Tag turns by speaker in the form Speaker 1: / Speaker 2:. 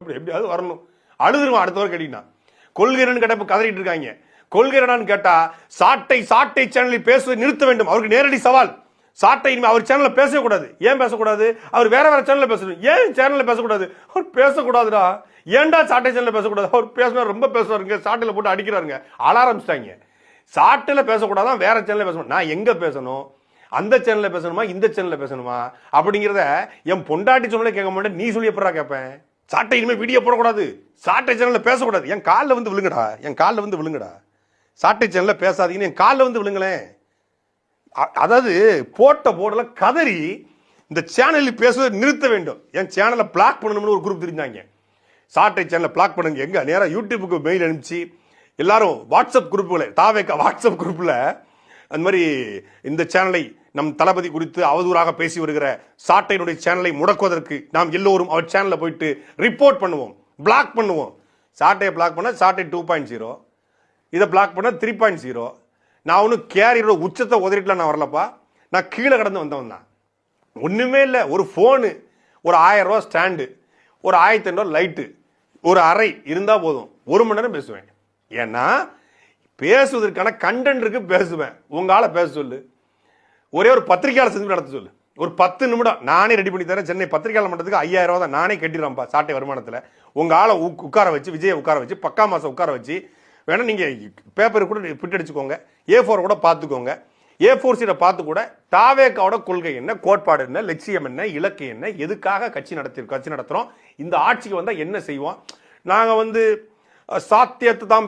Speaker 1: எப்படியாவது வரணும். அழுதுருவான் அடுத்தவரை கேட்டீங்கன்னா. கொள்கிறன்னு கேட்ட கதறிட்டு இருக்காங்க. கொள்கிறனான்னு கேட்டா சாட்டை சேனலில் பேசுவதை நிறுத்த வேண்டும். அவருக்கு நேரடி சவால். சாட்டை அவர் சேனல்ல பேசவே கூடாது. ஏன் பேசக்கூடாது? அவர் வேற சேனல்ல பேசணும். ஏன் சேனல்ல பேசக்கூடாது? அவர் பேசக்கூடாதுடா. ஏன்டா சாட்டை சேனல்ல பேசக்கூடாது? அவர் பேசுவார், ரொம்ப பேசுவாருங்க. சாட்டையில போட்டு அடிக்கிறாருங்க. அழ ஆரம்பிச்சிட்டாங்க. சாட்டையில பேசக்கூடாதான், வேற சேனல்ல பேசணும். நான் எங்க பேசணும்? அந்த சேனல்ல பேசணுமா, இந்த சேனல்ல பேசணுமா அப்படிங்கிறத என் பொண்டாட்டி சொன்னாலே கேட்க மாட்டேன். நீ சொல்லி எப்படா கேட்பேன்? சாட்டை இனிமே வீடியோ போடக்கூடாது, சாட்டை சேனல்ல பேசக்கூடாது. என் காலில் வந்து விழுங்கடா, என் காலில் வந்து விழுங்கடா. சாட்டை சேனல்ல பேசாதீங்கன்னு என் காலில் வந்து விழுங்களேன். அதாவது போட்ட போடல கதறி இந்த சேனலில் பேசுவதை நிறுத்த வேண்டும். என் சேனலை பிளாக் பண்ணணும்னு ஒரு குரூப் தெரிஞ்சாங்க. சாட்டை சேனலை பிளாக் பண்ணுங்க. எங்க நேராக யூடியூபுக்கு மெயில் அனுப்பிச்சு எல்லாரும் வாட்ஸ்அப் குரூப்புகளை தாவேக்கா வாட்ஸ்அப் குரூப்பில் அந்த மாதிரி இந்த சேனலை நம் தளபதி குறித்து அவதூறாக பேசி வருகிற சாட்டையினுடைய சேனலை முடக்குவதற்கு நாம் எல்லோரும் அவர் சேனலில் போயிட்டு ரிப்போர்ட் பண்ணுவோம், பிளாக் பண்ணுவோம். சாட்டையை பிளாக் பண்ண சாட்டை 2.0, இதை பிளாக் பண்ண 3.0. நான் ஒன்றும் கேரியரோட உச்சத்தை உதறிட்டுலாம் நான் வரலப்பா. நான் கீழே கடந்து வந்தவன் தான். ஒன்றுமே இல்லை. ஒரு ஃபோனு, ஒரு 1000 ரூபா ஸ்டாண்டு, ஒரு 1500 லைட்டு, ஒரு அறை இருந்தால் போதும். 1 மணி நேரம் பேசுவேன். ஏன்னா பேசுவதற்கான கண்டென்ட் இருக்கு, பேசுவேன். உங்களால் பேச சொல்லு. ஒரே ஒரு பத்திரிகையாளர் செஞ்சு நடத்த சொல்லு. ஒரு 10 நிமிடம் நானே ரெடி பண்ணி தரேன். சென்னை பத்திரிகையாளர் மன்றத்துக்கு 5000 ரூபா தான் நானே கட்டிடுறேன்ப்பா சாட்டை வருமானத்தில். உங்க ஆளை உட்கார வச்சு, விஜயை உட்கார வச்சு, பக்கா மாசம் உட்கார வச்சு, வேணா நீங்க பேப்பர் கூட பிட் அடிச்சுக்கோங்க, A4 கூட பார்த்துக்கோங்க. A4 சீட்டை பார்த்து கூட தாவேக்காவோட கொள்கை என்ன, கோட்பாடு என்ன, லட்சியம் என்ன, இலக்கு என்ன, எதுக்காக கட்சி நடத்துறோம், இந்த ஆட்சிக்கு வந்தா என்ன செய்வோம், நாங்க சாத்தியத்தை தான்